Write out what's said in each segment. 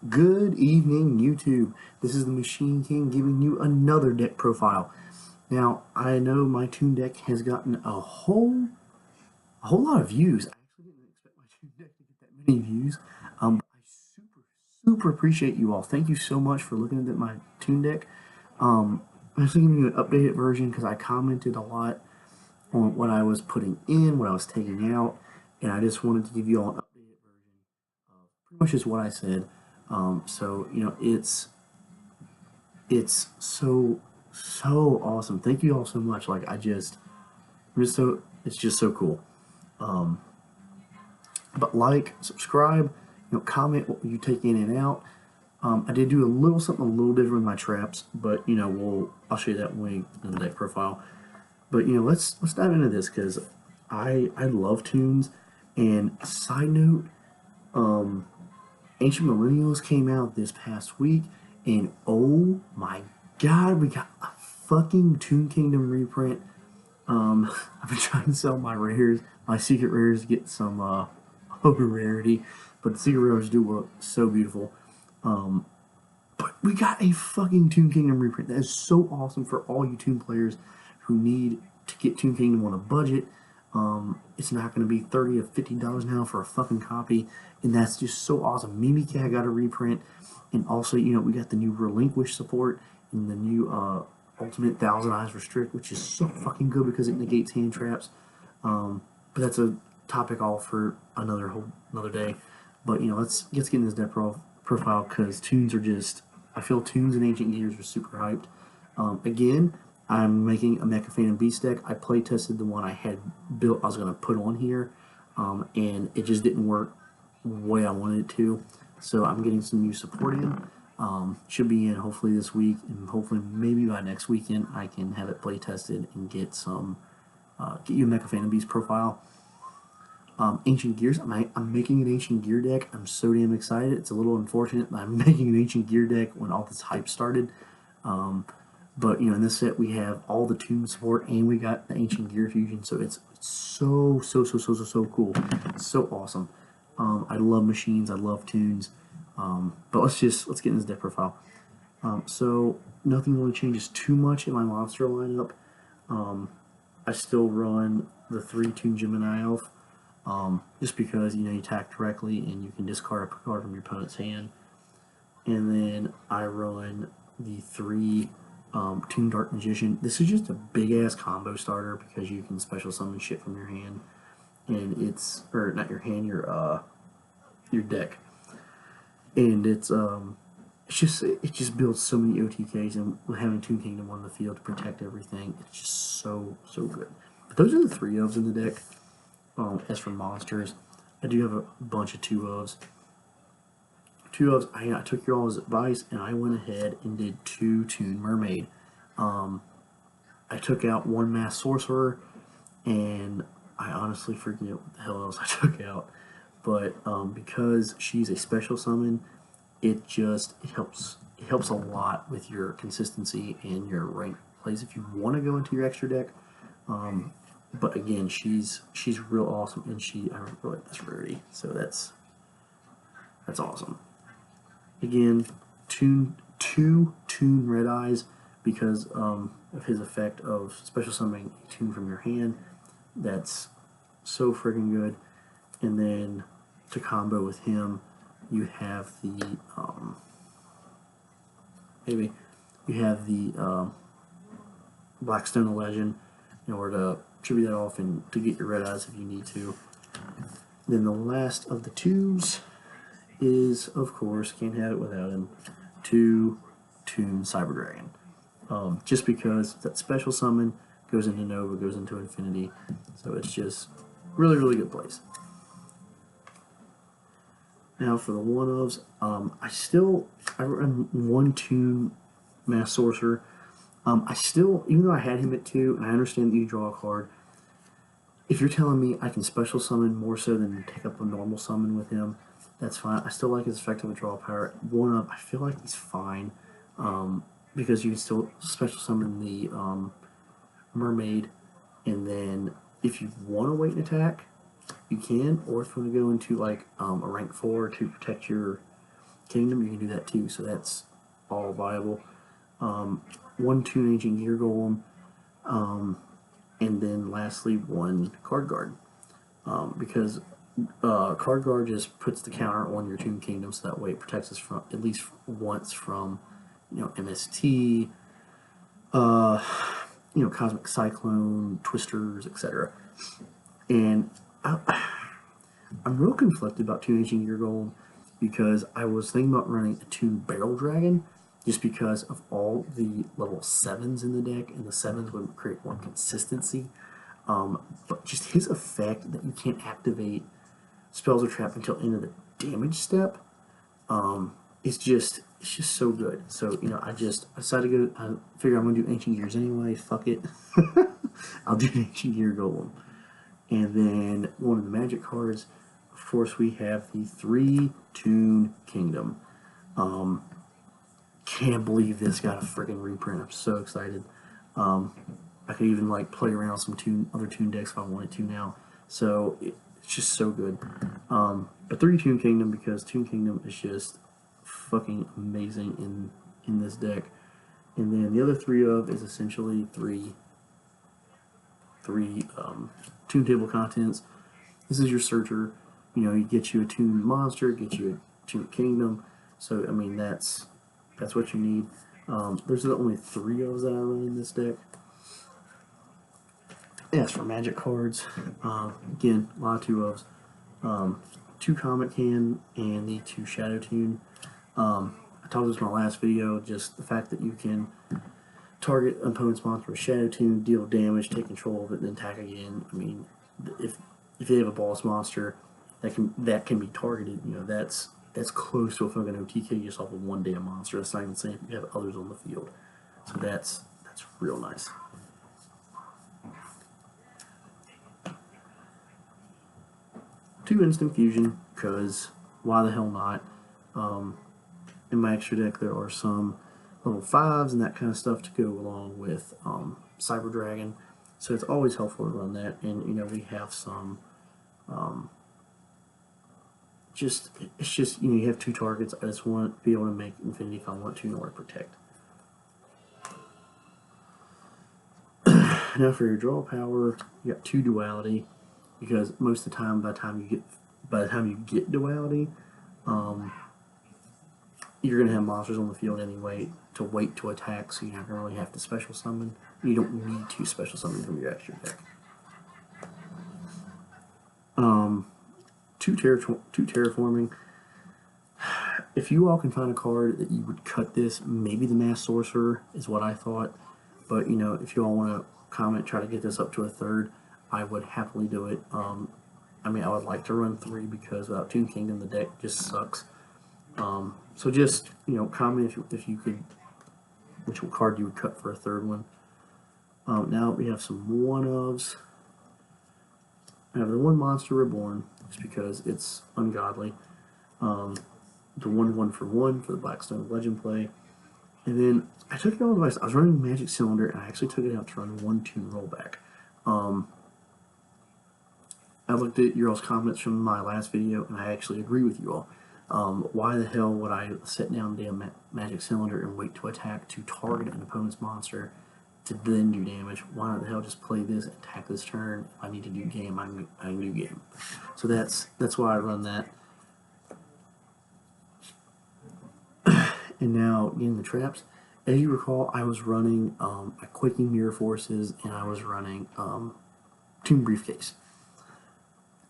Good evening, YouTube. This is the Machine King giving you another deck profile. Now, I know my Toon deck has gotten a whole lot of views. I actually didn't expect my Toon deck to get that many views. But I super appreciate you all. Thank you so much for looking at my Toon deck. I'm actually giving you an updated version because I commented a lot on what I was putting in, what I was taking out, and I just wanted to give you all an updated version of pretty much just what I said. So it's so awesome. Thank you all so much. I'm just so it's just so cool. Um, but like, subscribe, comment what you take in and out. I did do something a little different with my traps, but I'll show you that when we in the deck profile. But let's dive into this because I love tunes. And side note, um, Ancient Millennials came out this past week, and oh my god, we got a fucking Toon Kingdom reprint. I've been trying to sell my rares, my secret rares, to get some over rarity, but the secret rares do look so beautiful. Um, but we got a fucking Toon Kingdom reprint. That is so awesome for all you Toon players who need to get Toon Kingdom on a budget. It's not going to be $30 or $50 now for a fucking copy, and that's just so awesome. Mimi Cat got a reprint, and also we got the new Relinquish support and the new Ultimate Thousand Eyes Restrict, which is so fucking good because it negates hand traps. But that's a topic all for another day. But let's get in this deck profile because tunes are just I feel tunes and ancient gears are super hyped. Again, I'm making a Mecha Fan and Beast deck. I play tested the one I had built. I was gonna put on here, and it just didn't work the way I wanted it to. So I'm getting some new support in. Should be in hopefully this week, and hopefully maybe by next weekend I can have it play tested and get you a Mecha Fan and Beast profile. Ancient Gears. I'm making an Ancient Gear deck. I'm so damn excited. It's a little unfortunate that I'm making an Ancient Gear deck when all this hype started. But in this set we have all the Toon support and we got the Ancient Gear fusion, so it's so cool. It's so awesome. I love machines. I love tunes. But let's get in this deck profile. So nothing really changes too much in my monster lineup. I still run the 3 Toon Gemini Elf. Just because you attack directly and you can discard a card from your opponent's hand. And then I run the 3 Toon Dark Magician. This is just a big ass combo starter because you can special summon shit from your hand, and or not your hand, your deck, and it just builds so many OTKs, and with having Toon Kingdom on the field to protect everything, it's just so good. But those are the 3 ofs in the deck. As for monsters, I do have a bunch of 2 ofs. 2 ofs, I took your all's advice and I went ahead and did 2 Toon Mermaid. I took out 1 Mass Sorcerer, and I honestly forget what the hell else I took out. But because she's a special summon, it helps a lot with your consistency and your rank plays if you want to go into your extra deck. But again, she's real awesome, and I really like this rarity, so that's awesome. Again, two Toon Red Eyes because of his effect of special summoning a Toon from your hand. That's so freaking good. And then to combo with him, you have the Blackstone Legend in order to tribute that off and to get your red eyes if you need to. Then the last of the 2s is, of course, can't have it without him, 2 Toon Cyber Dragon. Just because that special summon goes into Nova, goes into Infinity, so it's just really good place. Now for the 1-ofs, I run 1 Toon Mass Sorcerer. Even though I had him at 2, and I understand that you draw a card, if you're telling me I can special summon more so than take up a normal summon with him, that's fine. I still like his effect of withdrawal power. 1-of, I feel like he's fine, because you can still special summon the Mermaid, and then if you want to wait an attack, you can, or if you want to go into like a rank 4 to protect your Kingdom, you can do that too. So that's all viable. One Toon Ancient Gear Golem, and then lastly one Card Guard, because Card Guard just puts the counter on your Toon Kingdom, so that way it protects us from at least once from, MST, Cosmic Cyclone, Twisters, etc. And I'm real conflicted about Toon Ancient Gear Golem because I was thinking about running a Toon Barrel Dragon just because of all the level 7s in the deck, and the 7s would create more consistency. But just his effect that you can't activate spells or trap until end of the damage step, it's just so good. So I decided to go. I figure I'm gonna do Ancient Gears anyway. Fuck it, I'll do Ancient Gear Golem. And then one of the magic cards, of course, we have the 3 Toon Kingdom. Can't believe this got a freaking reprint. I'm so excited. I could even play around with some other Toon decks if I wanted to now. So it's just so good. But 3 Toon Kingdom, because Toon Kingdom is just fucking amazing in this deck. And then the other 3 of is essentially three Toon Table contents. This is your searcher. You get you a Toon monster, get you a Toon Kingdom. So I mean that's what you need. There's only 3 of that I run in this deck. As for magic cards, again, a lot of 2 ofs. 2 Comet Can and the 2 Shadow Toon. I talked about this in my last video, just the fact that you can target opponent's monster with Shadow Toon, deal damage, take control of it, and then attack again. I mean, if you have a boss monster that can be targeted, that's close to a fucking OTK just off of one damn monster. That's not even saying if you have others on the field. So that's real nice. Two Instant Fusion, because why the hell not? In my extra deck there are some level 5s and that kind of stuff to go along with Cyber Dragon, so it's always helpful to run that. And we have some it's just you have 2 targets. I just want to be able to make Infinity if I want to in order to protect. Now for your draw power, you got 2 Duality, because most of the time by the time you get Duality, you're going to have monsters on the field anyway to wait to attack, so you're not going to really have to special summon. You don't need to special summon from your extra deck. 2 Terraforming. If you all can find a card that you would cut this, maybe the Mass Sorcerer is what I thought. But if you all want to comment, try to get this up to a 3rd, I would happily do it. I mean, I would like to run 3 because without Toon Kingdom, the deck just sucks. So just comment if you could, which card you would cut for a 3rd one. Now we have some 1-ofs. I have the 1 Monster Reborn, just because it's ungodly. The 1/1 for 1 for the Blackstone Legend play. And then I took it all advice. I was running Magic Cylinder, and I actually took it out to run 1 Toon Rollback. I looked at your all's comments from my last video, and I actually agree with you all. Why the hell would I set down damn Magic Cylinder and wait to attack to target an opponent's monster to then do damage? Why not the hell just play this, attack this turn? If I need to do game, I do game. So that's why I run that. And now getting the traps. As you recall, I was running a Quaking Mirror Forces, and I was running Toon Briefcase.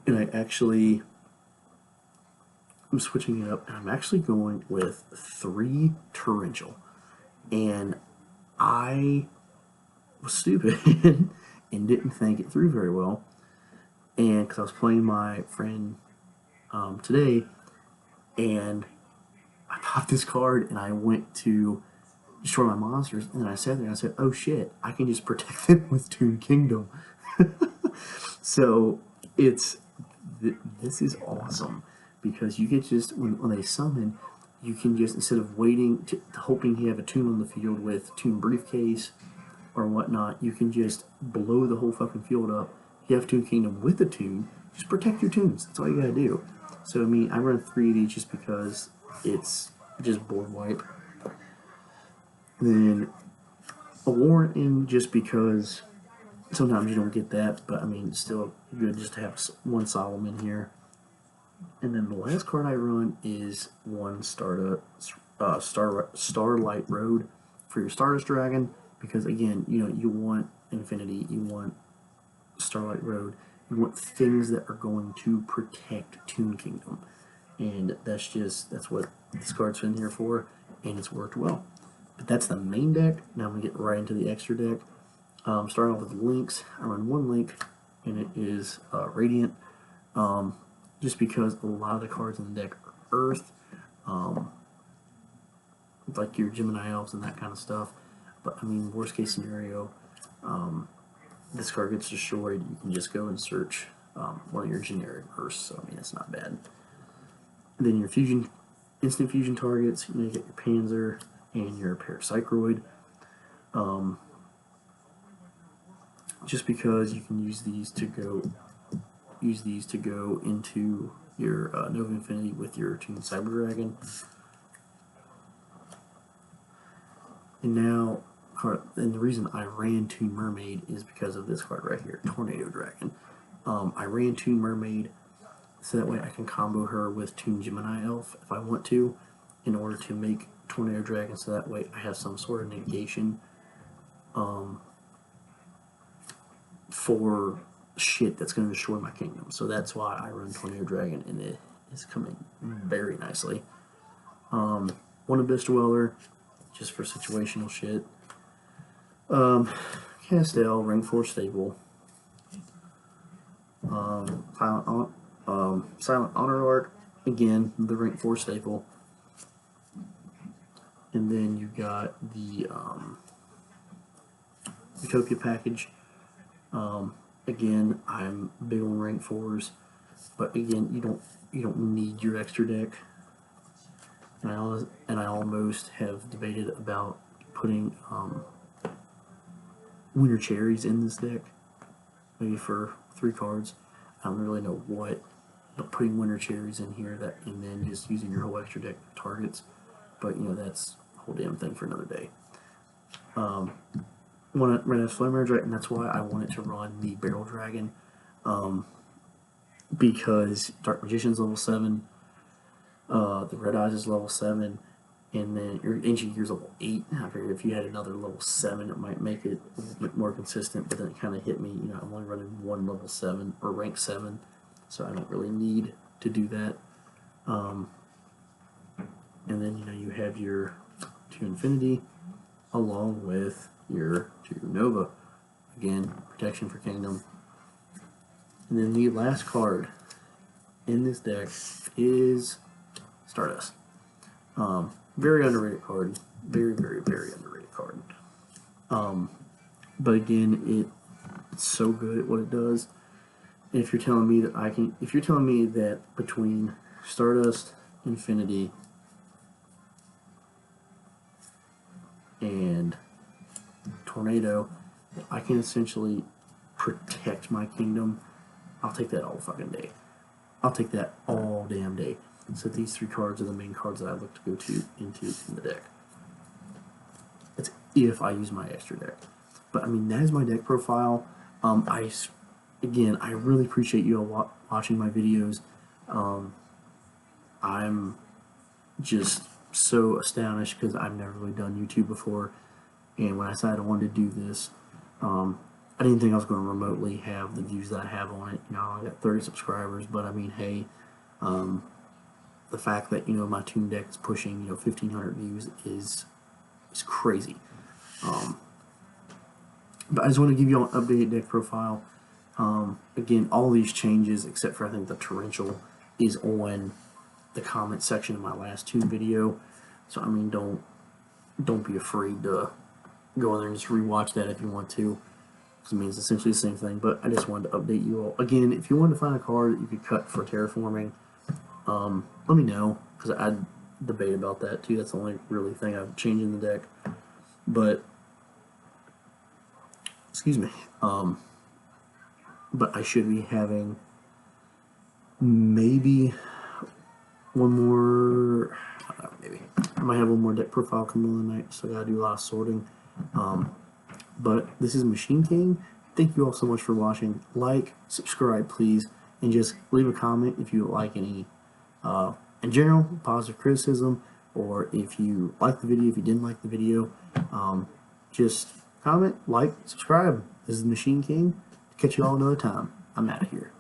And I'm switching it up, and I'm actually going with 3 Torrential. And I was stupid and didn't think it through very well. And because I was playing my friend today, and I popped this card, and I went to destroy my monsters, and then I sat there and I said, oh shit, I can just protect them with Toon Kingdom. So this is awesome, because you get just, when they summon, you can just, instead of waiting to hoping you have a Toon on the field with Toon Briefcase or whatnot, you can just blow the whole fucking field up. You have Toon Kingdom with a Toon, just protect your Toons. That's all you gotta do. So I mean, I run 3 of these just because it's just board wipe. Then a Warren, just because sometimes you don't get that, but I mean, it's still good just to have one Solomon here. And then the last card I run is one Starlight Road for your Stardust Dragon, because again, you want Infinity, you want Starlight Road, you want things that are going to protect Toon Kingdom, and that's what this card's been here for, and it's worked well. But that's the main deck. Now I'm gonna get right into the extra deck. Starting off with links, I run one link, and it is Radiant. Just because a lot of the cards in the deck are Earth, like your Gemini Elves and that kind of stuff. But I mean, worst case scenario, this card gets destroyed, you can just go and search one of your generic Earths. So I mean, it's not bad. And then your instant fusion targets, you get your Panzer and your Parapsychroid. Just because you can use these to go into your Nova Infinity with your Toon Cyber Dragon. And the reason I ran Toon Mermaid is because of this card right here, Tornado Dragon. I ran Toon Mermaid so that way I can combo her with Toon Gemini Elf if I want to, in order to make Tornado Dragon, so that way I have some sort of negation for shit that's going to destroy my kingdom. So that's why I run Tornado Dragon, and it is coming very nicely. One Abyss Dweller, just for situational shit. Castell, rank 4 staple. Silent Honor Arc, again, the rank 4 staple. And then you got the Utopia package. Again, I'm big on rank 4s, but again, you don't need your extra deck. And I almost have debated about putting Winter Cherries in this deck, maybe for 3 cards. I don't really know what, but putting Winter Cherries in here, and then just using your whole extra deck targets. But that's a whole damn thing for another day. Want to run a Flamer Dragon, and that's why I wanted to run the Barrel Dragon, because Dark Magician's level 7, the Red Eyes is level 7, and then your Ancient Gear's level 8. I figured if you had another level 7, it might make it a little bit more consistent, but then it kind of hit me, I'm only running one level 7, or rank 7, so I don't really need to do that. And then, you have your 2 Infinity, along with your 2 Nova. Again, protection for Kingdom. And then the last card in this deck is Stardust. Very underrated card. Very, very, very underrated card. But again, it's so good at what it does. And if you're telling me that between Stardust, Infinity, and Tornado, I can essentially protect my kingdom, I'll take that all fucking day. I'll take that all damn day. So these 3 cards are the main cards that I look to go into in the deck. That's if I use my extra deck. But I mean, that is my deck profile. I really appreciate you all watching my videos. I'm just so astonished because I've never really done YouTube before, and when I decided I wanted to do this, I didn't think I was going to remotely have the views that I have on it. I got 30 subscribers, but I mean, hey, the fact that my Toon deck is pushing 1,500 views is crazy. But I just want to give you all an updated deck profile. Again, all these changes, except for I think the Torrential, is on the comment section of my last Toon video. So I mean, don't be afraid to go in there and just rewatch that if you want to, because it means essentially the same thing. But I just wanted to update you all. Again, if you wanted to find a card that you could cut for terraforming, let me know, because I'd debate about that too. That's the only really thing I've changed in the deck. But excuse me. But I should be having maybe one more, I don't know, maybe. I might have one more deck profile coming on tonight, so I gotta do a lot of sorting. But this is Machine King. Thank you all so much for watching. Like, subscribe, please, and just leave a comment if you like any, in general, positive criticism, or if you like the video, if you didn't like the video. Just comment, like, subscribe. This is Machine King. Catch you all another time. I'm out of here.